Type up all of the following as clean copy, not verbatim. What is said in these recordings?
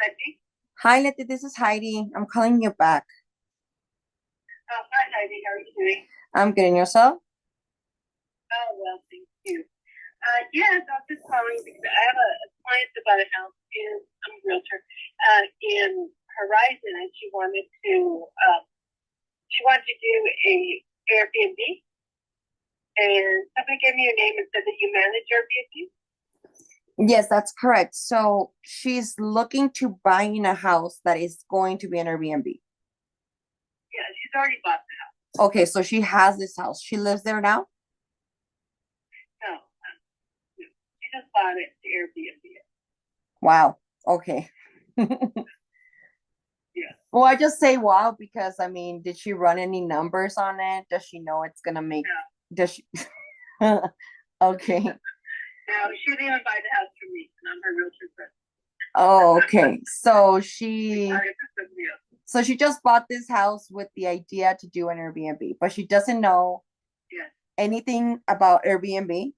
Heidi. Hi, Letty, this is Heidi. I'm calling you back. Hi, Heidi. How are you doing? I'm getting yourself? Oh, well, thank you. Yes, I was just calling because I have a client that bought a house I'm a realtor, in Horizon, and she wanted to do a Airbnb, and somebody gave me your name and said that you manage Airbnb. Yes, that's correct. So she's looking to buy in a house that is going to be an Airbnb. Yeah, she's already bought the house. Okay, so she has this house. She lives there now? No, she just bought it to Airbnb. Wow. Okay. Yeah. Well, I just say wow because I mean, did she run any numbers on it? Does she know it's gonna make does she okay. No, she didn't even buy the house from me, and I'm her realtor friend. Oh, okay. So She bought it for somebody else. so she just bought this house with the idea to do an Airbnb, but she doesn't know Yes. anything about Airbnb.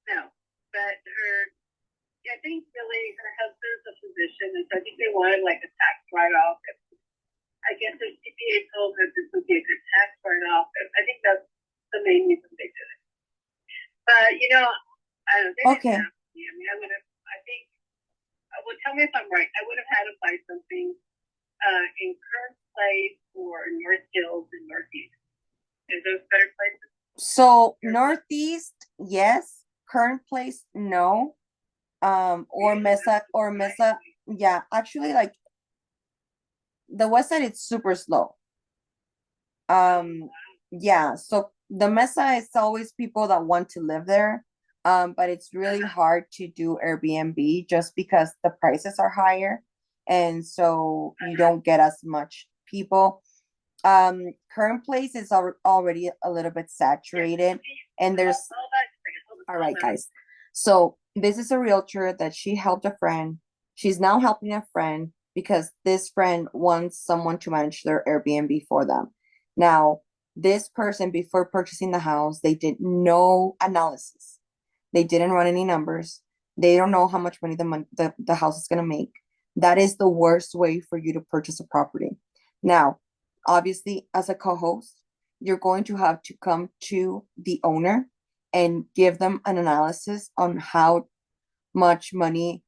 No, but I think really her husband's a physician, and so I think they wanted like a tax write-off. I guess their CPA told her this would be a good tax write-off. And I think that's the main reason they did it. But I don't know, they didn't Okay. have me. I mean, well, tell me if I'm right. I would have had to buy something in Current Place or North Hills and Northeast. Is those better places? So Northeast, yes. Current place, no. Or Really? Mesa or Right. Mesa. Yeah, actually, like the west side, it's super slow. Yeah, so the Mesa is always people that want to live there. But it's really hard to do Airbnb just because the prices are higher, and so you don't get as much people. Current place is already a little bit saturated, and there's all right, guys. So this is a realtor that she helped a friend. She's now helping a friend because this friend wants someone to manage their Airbnb for them. Now, this person, before purchasing the house, they did no analysis. They didn't run any numbers. They don't know how much money the house is going to make. That is the worst way for you to purchase a property. Now, obviously, as a co-host, you're going to have to come to the owner and give them an analysis on how much money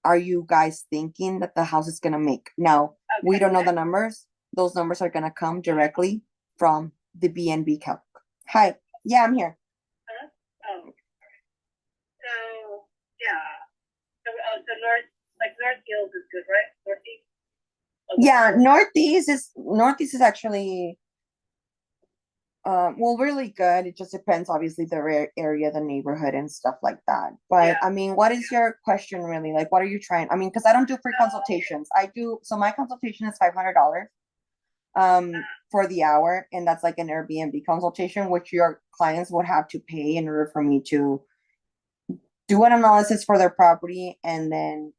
are you guys thinking that the house is going to make. Now, we don't know the numbers. Those numbers are going to come directly from the BNB calc. Hi. Yeah, I'm here. Oh, so yeah. So North Hills is good, right? Northeast. Okay. Yeah, Northeast is actually well, really good. It just depends, obviously, the area, the neighborhood, and stuff like that. But Yeah. I mean, what is your question really? Like, what are you trying? I mean, because I don't do free consultations. I do. So my consultation is $500 for the hour, and that's like an Airbnb consultation, which your clients would have to pay in order for me to do an analysis for their property, and then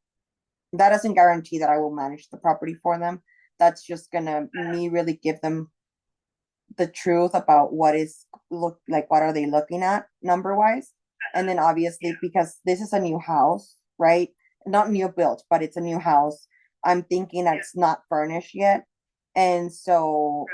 that doesn't guarantee that I will manage the property for them. That's just gonna me really give them the truth about what is look like, what are they looking at number wise. And then obviously, because this is a new house, right? Not new built, but it's a new house. I'm thinking that it's not furnished yet. And so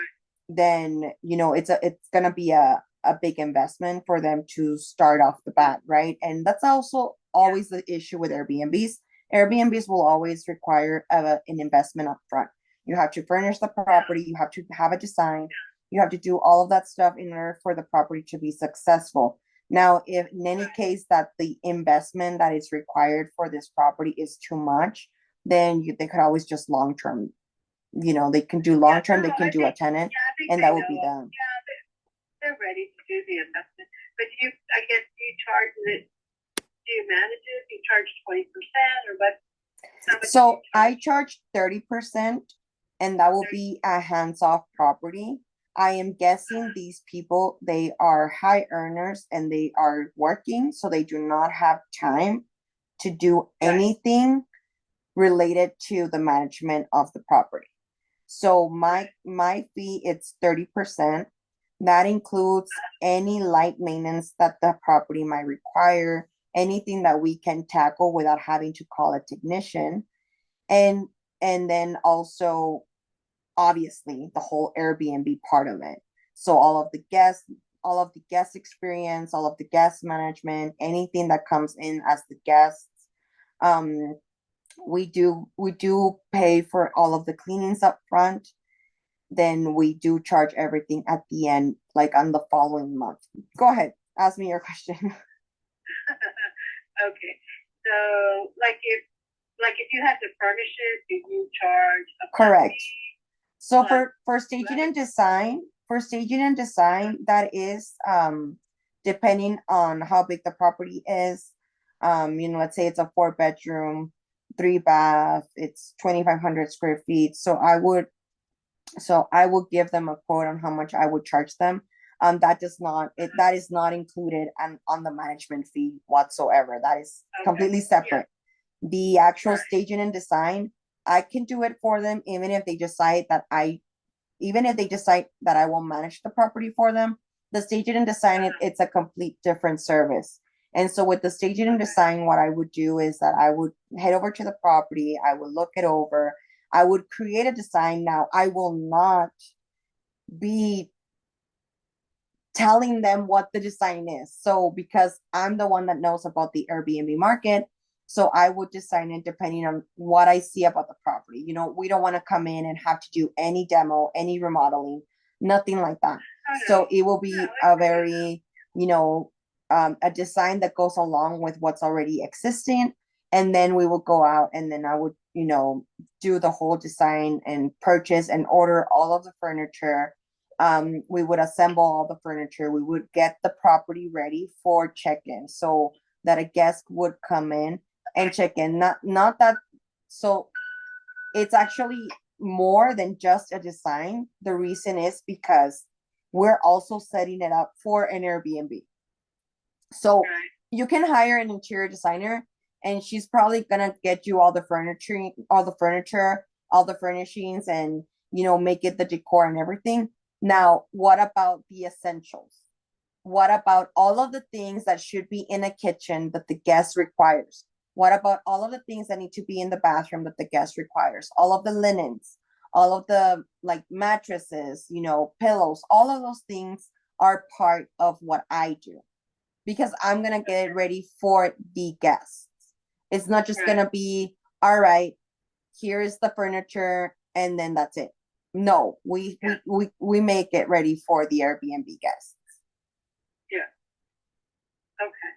then, it's gonna be a big investment for them to start off the bat, right? And that's also always the issue with Airbnbs. Airbnbs will always require an investment up front. You have to furnish the property, you have to have a design, you have to do all of that stuff in order for the property to be successful. Now, if in any case that the investment that is required for this property is too much, then they could always just long term, they can do long term, they can do a tenant, and that would be them. Yeah, they're ready to do the investment. But I guess you charge it, do you manage it? You charge 20% or what? So I charge 30%, and that will be a hands-off property. I am guessing these people, they are high earners and they are working, so they do not have time to do anything related to the management of the property. So my fee, it's 30%. That includes any light maintenance that the property might require, anything that we can tackle without having to call a technician. and then also obviously the whole Airbnb part of it. So all of the guest experience, all of the guest management, anything that comes in as the guests. Um, we do pay for all of the cleanings up front. Then we do charge everything at the end, like on the following month. Go ahead, ask me your question. Okay. So, like if you had to furnish it, do you charge a Correct. fee? So Plus, for staging and design, that is depending on how big the property is. Let's say it's a 4 bedroom, 3 bath, it's 2,500 square feet. So I would give them a quote on how much I would charge them. That is not included on the management fee whatsoever. That is okay. completely Yeah. separate. The actual Right. staging and design, I can do it for them, even if they decide that I will manage the property for them. The staging and design, it's a complete different service. And so with the staging and Okay. design, what I would do is that I would head over to the property, I would look it over, I would create a design. Now, I will not be telling them what the design is. So because I'm the one that knows about the Airbnb market, so I would design it depending on what I see about the property. We don't want to come in and have to do any demo, any remodeling, nothing like that. Oh, So no. it will be No, a very, a design that goes along with what's already existing. And then we will go out and then I would, do the whole design and purchase and order all of the furniture. We would assemble all the furniture. We would get the property ready for check-in so that a guest would come in and check in. Not that, so it's actually more than just a design. The reason is because we're also setting it up for an Airbnb. So right. you can hire an interior designer and she's probably gonna get you all the furnishings and make it the decor and everything. Now, what about the essentials? What about all of the things that should be in a kitchen that the guest requires? What about all of the things that need to be in the bathroom that the guest requires? All of the linens, all of the like mattresses, pillows, all of those things are part of what I do because I'm gonna get it ready for the guests. It's not just Right. gonna be, all right, here's the furniture and then that's it. No, we make it ready for the Airbnb guests. Yeah. Okay.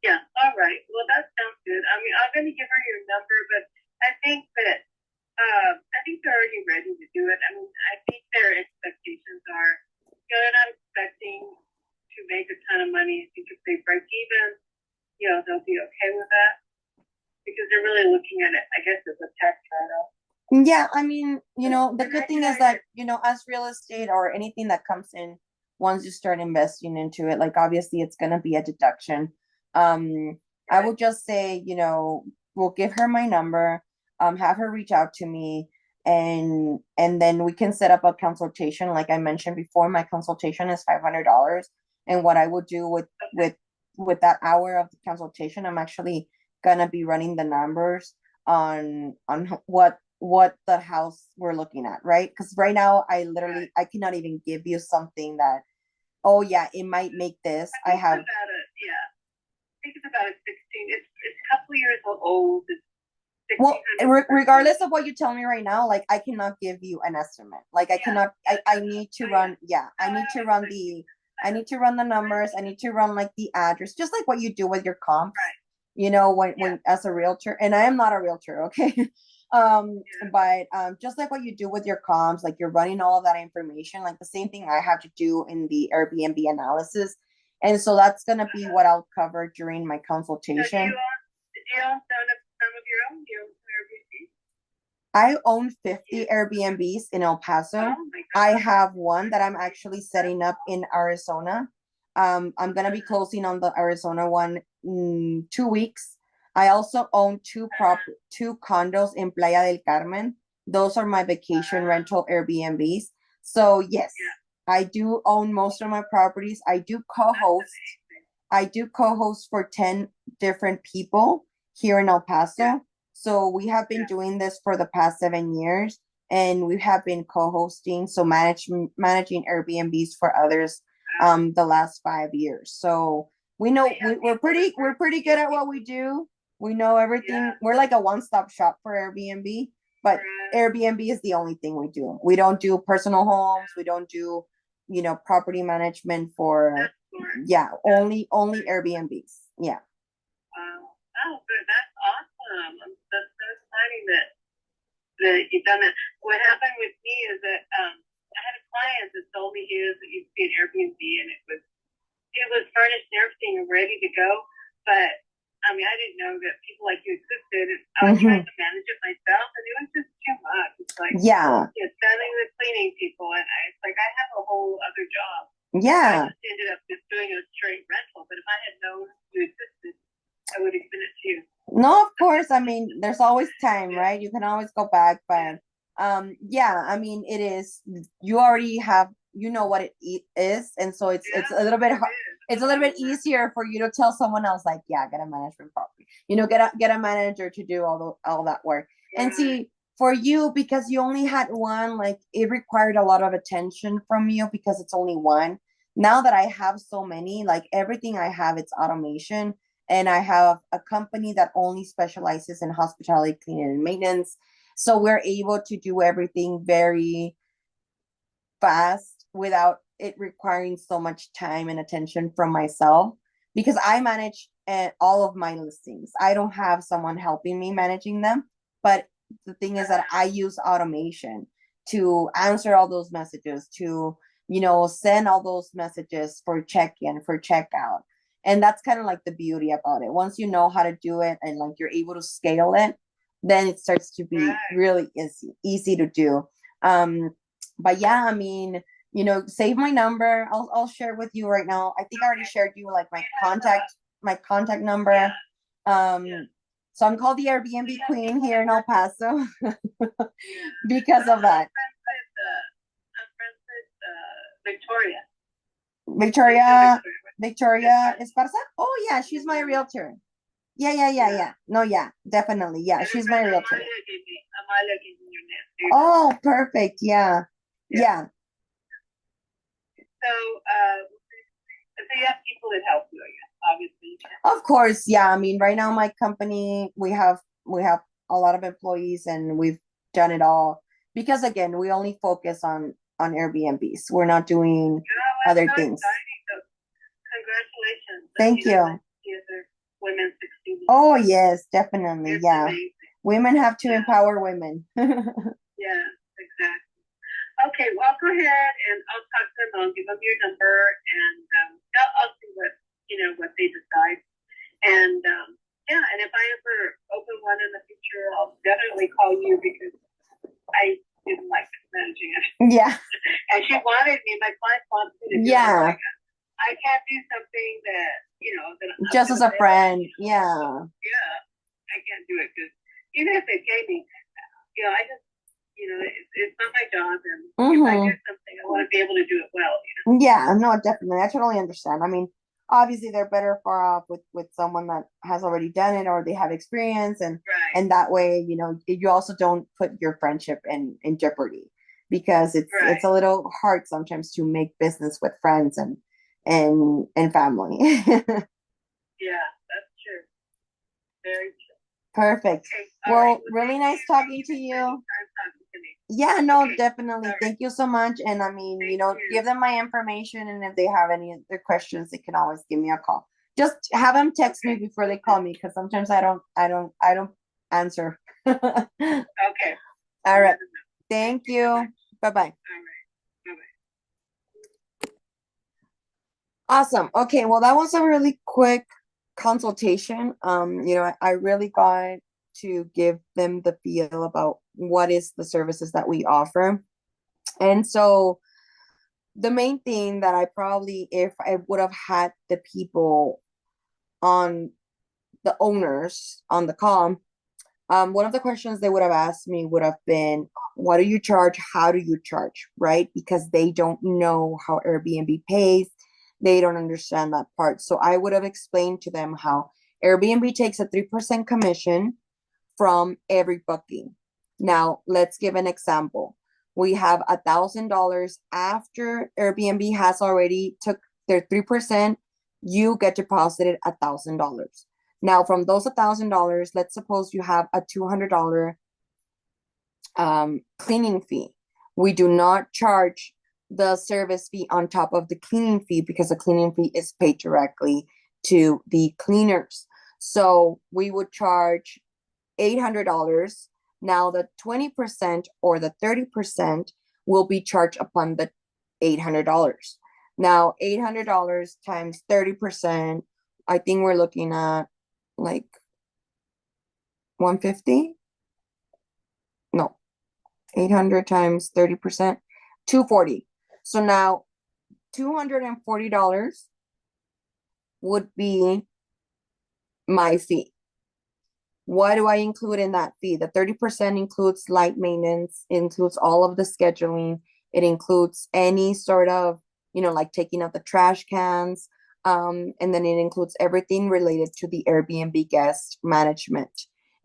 Yeah. All right. Well, that sounds good. I mean, I'm going to give her your number, but I think they're already ready to do it. I mean, I think their expectations are, they're not expecting to make a ton of money. I think if they break even, they'll be okay with that because they're really looking at it, I guess, as a tax write-off. Yeah, I mean, the good thing is that, as real estate or anything that comes in, once you start investing into it, like obviously it's gonna be a deduction. I would just say, we'll give her my number, have her reach out to me, and then we can set up a consultation. Like I mentioned before, my consultation is $500. And what I would do with that hour of the consultation, I'm actually gonna be running the numbers on what the house we're looking at, right? Because right now I cannot even give you something that, oh yeah, it might make this. I have about it. Yeah. I think it's about a 16. It's a couple years old. It's well, 1,600. regardless of what you tell me right now, like I cannot give you an estimate. Like I cannot. I need to run. Yeah, I need to run the numbers. I need to run like the address, just like what you do with your comps. Right. When as a realtor, and I am not a realtor, okay. But just like what you do with your comps, like you're running all of that information, like the same thing I have to do in the Airbnb analysis. And so that's gonna be what I'll cover during my So consultation. do you own some of your own? Do you own some Airbnb? I own 50 Airbnbs in El Paso. Oh my I God. have one that I'm actually setting up in Arizona. I'm gonna be closing on the Arizona one in 2 weeks. I also own two condos in Playa del Carmen. Those are my vacation rental Airbnbs. So yes, I do own most of my properties. I do co-host for 10 different people here in El Paso. So we have been Yeah. doing this for the past 7 years, and we have been co-hosting, so managing Airbnbs for others the last 5 years. So we know we're pretty good at what we do. We know everything. Yeah. We're like a one-stop shop for Airbnb, but Airbnb is the only thing we do. We don't do personal homes. We don't do, property management for, That's smart. yeah, only Airbnbs. Yeah. Wow. Oh, good. That's awesome. That's so exciting that you've done that. What happened with me is that I had a client that told me he used to be an Airbnb, and it was furnished and everything and ready to go. But I mean, I didn't know that people like you existed. And I was trying to manage it myself, and it was just too much. It's like Yeah. sending the cleaning people, and it's like I have a whole other job. Yeah. I just ended up just doing a straight rental. But if I had known you existed, I would have given it to you. No, of course. I mean, there's always time, right? You can always go back, but yeah, I mean, it is, you already have, what it is, and so it's a little bit hard. It's a little bit easier for you to tell someone else, like, yeah, get a management property, get a manager to do all that work. And see, for you, because you only had one, like, it required a lot of attention from you because it's only one. Now that I have so many, like, everything I have, it's automation, and I have a company that only specializes in hospitality cleaning and maintenance. So we're able to do everything very fast without it requiring so much time and attention from myself, because I manage all of my listings. I don't have someone helping me managing them, but the thing is that I use automation to answer all those messages, to send all those messages for check-in, for checkout. And that's kind of like the beauty about it. Once you know how to do it and like you're able to scale it, then it starts to be really easy to do. But yeah, I mean, save my number. I'll share with you right now. I think I already shared you like my contact number. So I'm called the Airbnb Queen here in El Paso because of that. I'm friends with Victoria Esparza. Oh yeah, she's my realtor. Yeah. No, yeah, definitely. Yeah, she's my realtor. Oh, perfect. Yeah. Yeah. So you have people that help you, I guess, obviously. Of course, yeah. I mean, right now my company, we have a lot of employees, and we've done it all because, again, we only focus on Airbnbs. We're not doing other things. So, congratulations. Thank you. Women succeeding. Oh yes, definitely. It's yeah. Amazing. Women have to empower women. Yeah, exactly. Okay, well, I'll go ahead and I'll talk to them. I'll give them your number, and I'll see what they decide. And and if I ever open one in the future, I'll definitely call you because I didn't like managing it. Yeah. And she wanted me. My client wants me to do it. Like, I can't do something that that just as a friend. Yeah. Yeah, I can't do it because even if they pay me, I just it's not my job, and if I do something, I want to be able to do it well. Yeah, no, definitely. I totally understand. I mean, obviously they're better far off with someone that has already done it, or they have experience, and that way, you also don't put your friendship in jeopardy, because it's a little hard sometimes to make business with friends and family. Yeah, that's true. Very true. Perfect. Okay, well, really nice talking to you. Yeah, no, definitely. Thank you so much. And I mean, give them my information, and if they have any other questions, they can always give me a call. Just have them text me before they call me, because sometimes I don't answer. Okay. All right. Thank you. Bye-bye. All right. Bye-bye. Awesome. Okay, well, that was a really quick consultation. I really got to give them the feel about what is the services that we offer. And so the main thing that I probably, if I would have had the people on, the owners on the call, one of the questions they would have asked me would have been, what do you charge? How do you charge? Right? Because they don't know how Airbnb pays. They don't understand that part. So I would have explained to them how Airbnb takes a 3% commission from every booking. Now, let's give an example. We have $1,000 after Airbnb has already took their 3%, you get deposited $1,000. Now, from those $1,000, let's suppose you have a $200 cleaning fee. We do not charge the service fee on top of the cleaning fee because the cleaning fee is paid directly to the cleaners. So we would charge $800. Now the 20% or the 30% will be charged upon the $800. Now $800 times 30%, I think we're looking at like 150. No, 800 times 30%, 240. So now $240 would be my fee. What do I include in that fee? The 30% includes light maintenance, includes all of the scheduling. It includes any sort of, like taking out the trash cans. And then it includes everything related to the Airbnb guest management.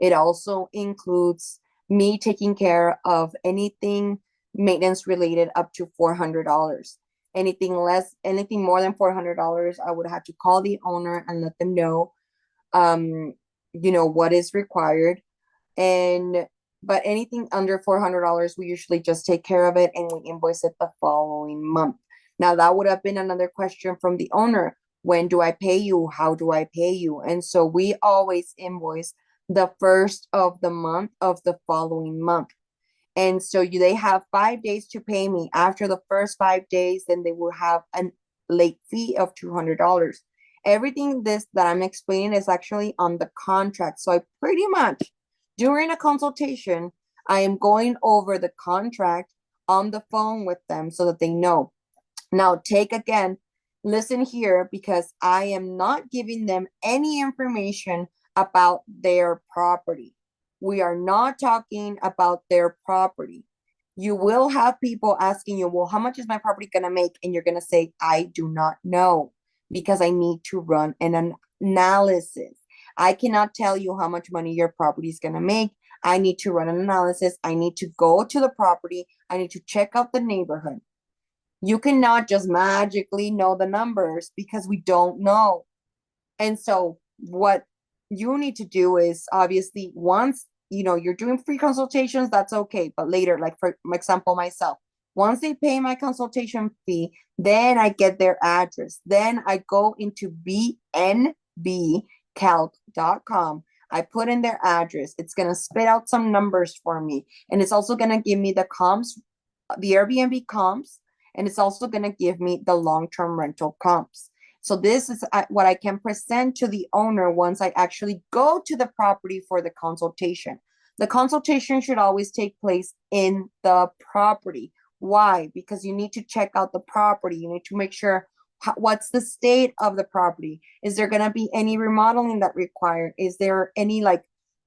It also includes me taking care of anything maintenance related up to $400. Anything more than $400, I would have to call the owner and let them know what is required. But anything under $400, we usually just take care of it and we invoice it the following month. Now that would have been another question from the owner. When do I pay you? How do I pay you? And so we always invoice the first of the month of the following month. And so they have 5 days to pay me. After the first 5 days, then they will have a late fee of $200. Everything that I'm explaining is actually on the contract. So I pretty much, during a consultation, I am going over the contract on the phone with them so that they know. Now listen here, because I am not giving them any information about their property. We are not talking about their property. You will have people asking you, well, how much is my property going to make? And you're going to say, I do not know, because I need to run an analysis. I cannot tell you how much money your property is going to make. I need to run an analysis. I need to go to the property. I need to check out the neighborhood. You cannot just magically know the numbers because we don't know. And so what you need to do is, obviously, once you're doing free consultations, that's okay. But later, like for example, myself, once they pay my consultation fee, then I get their address. Then I go into bnbcalc.com. I put in their address. It's going to spit out some numbers for me. And it's also going to give me the comps, the Airbnb comps. And it's also going to give me the long-term rental comps. So this is what I can present to the owner once I actually go to the property for the consultation. The consultation should always take place in the property. Why? Because you need to check out the property. You need to make sure what's the state of the property. Is there going to be any remodeling that required? Is there any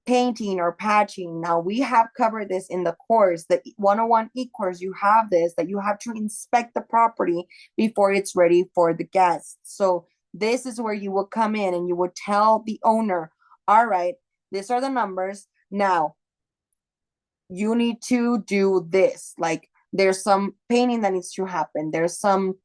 painting or patching? Now, we have covered this in the course, the 101 e-course. You have this, that you have to inspect the property before it's ready for the guests. So this is where you will come in and you would tell the owner, all right, these are the numbers. Now, you need to do this. There's some painting that needs to happen. There's some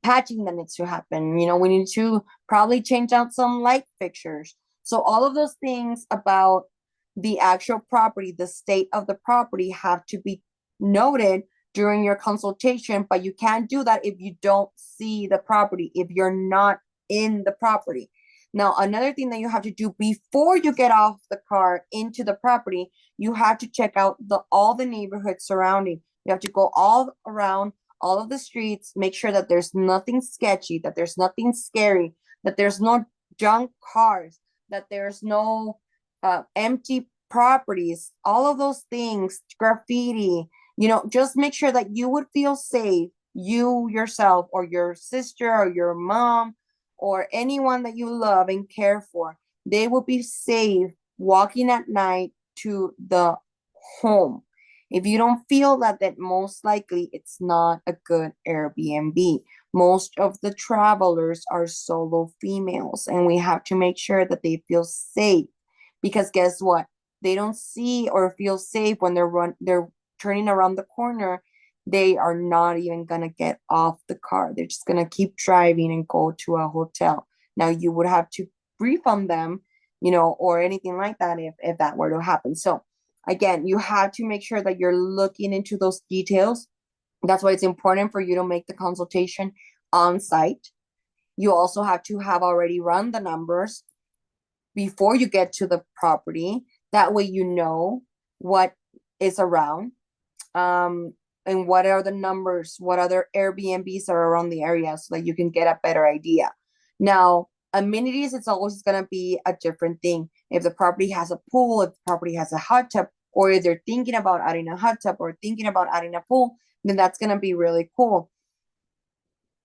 patching that needs to happen. We need to probably change out some light fixtures. So all of those things about the actual property, the state of the property, have to be noted during your consultation, but you can't do that if you don't see the property, if you're not in the property. Now, another thing that you have to do before you get off the car into the property, you have to check out all the neighborhoods surrounding. You have to go all around all of the streets, make sure that there's nothing sketchy, that there's nothing scary, that there's no junk cars, that there's no empty properties, all of those things, graffiti, just make sure that you would feel safe, you yourself or your sister or your mom or anyone that you love and care for, they will be safe walking at night to the home. If you don't feel that, most likely it's not a good Airbnb. Most of the travelers are solo females, and we have to make sure that they feel safe. Because guess what? they don't see or feel safe when they're turning around the corner, they are not even gonna get off the car. They're just gonna keep driving and go to a hotel. Now you would have to refund them, or anything like that if that were to happen. So again, you have to make sure that you're looking into those details. That's why it's important for you to make the consultation on site. You also have to have already run the numbers before you get to the property. That way you know what is around, and what are the numbers, what other Airbnbs are around the area so that you can get a better idea. Now, amenities, it's always going to be a different thing. If the property has a pool, if the property has a hot tub, or if they're thinking about adding a hot tub or thinking about adding a pool, then that's going to be really cool.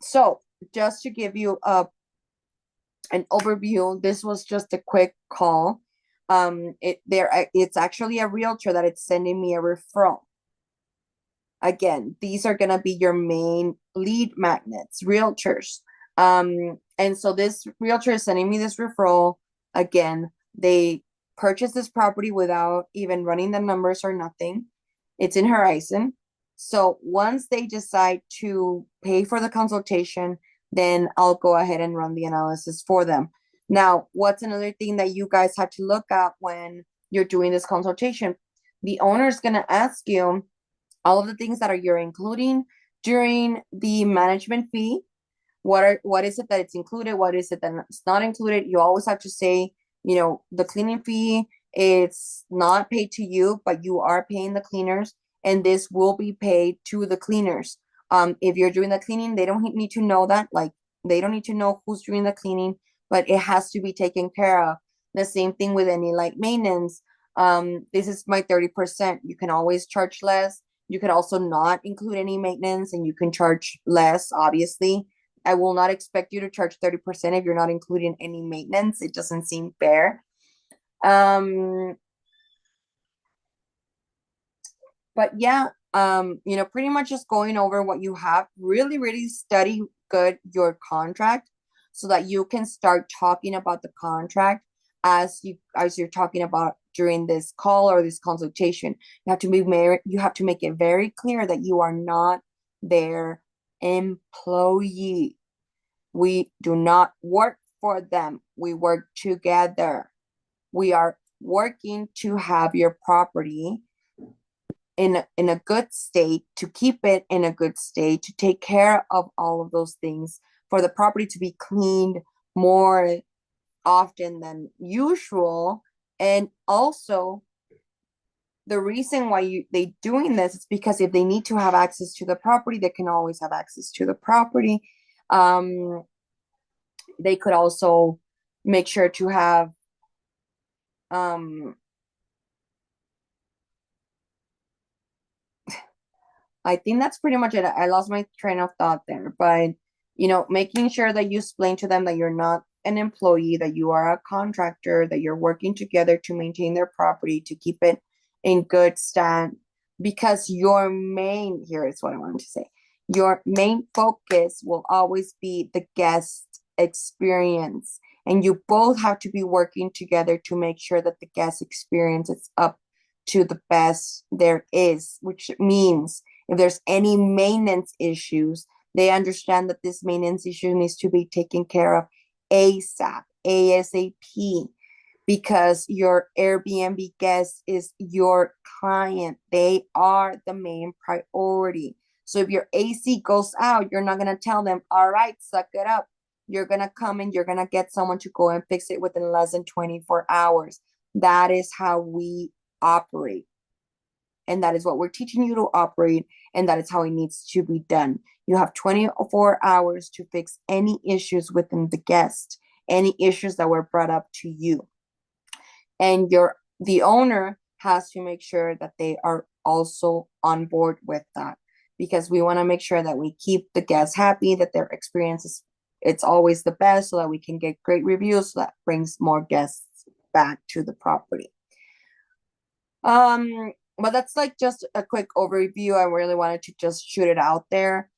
So just to give you an overview, this was just a quick call. It's actually a realtor that it's sending me a referral. Again, these are gonna be your main lead magnets, realtors. And so this realtor is sending me this referral. Again, they purchased this property without even running the numbers or nothing. It's in Horizon. So once they decide to pay for the consultation, then I'll go ahead and run the analysis for them. Now, what's another thing that you guys have to look at when you're doing this consultation? The owner is going to ask you all of the things that you're including during the management fee. What is it that it's included? What is it that it's not included? You always have to say, the cleaning fee, it's not paid to you, but you are paying the cleaners, and this will be paid to the cleaners. If you're doing the cleaning, they don't need to know that. Like, they don't need to know who's doing the cleaning, but it has to be taken care of. The same thing with any like maintenance. This is my 30%. You can always charge less. You can also not include any maintenance, and you can charge less, obviously. I will not expect you to charge 30% if you're not including any maintenance. It doesn't seem fair. But yeah, pretty much just going over what you have. Really, really study good your contract so that you can start talking about the contract as you're talking about during this call or this consultation. You have to make it very clear that you are not their employee. We do not work for them. We work together. We are working to have your property in a good state, to keep it in a good state, to take care of all of those things, for the property to be cleaned more often than usual. And also, the reason why they doing this is because if they need to have access to the property, they can always have access to the property. They could also make sure to have I think that's pretty much it. I lost my train of thought there, but making sure that you explain to them that you're not an employee, that you are a contractor, that you're working together to maintain their property, to keep it in good stand, because here is what I wanted to say. Your main focus will always be the guest experience, and you both have to be working together to make sure that the guest experience is up to the best there is, which means if there's any maintenance issues, they understand that this maintenance issue needs to be taken care of ASAP, because your Airbnb guest is your client. They are the main priority. So if your AC goes out, you're not going to tell them, all right, suck it up. You're going to come and you're going to get someone to go and fix it within less than 24 hours. That is how we operate. And that is what we're teaching you to operate. And that is how it needs to be done. You have 24 hours to fix any issues within the guest, any issues that were brought up to you. And the owner has to make sure that they are also on board with that, because we want to make sure that we keep the guests happy, that their experience it's always the best, so that we can get great reviews, so that brings more guests back to the property. But that's like just a quick overview. I really wanted to just shoot it out there.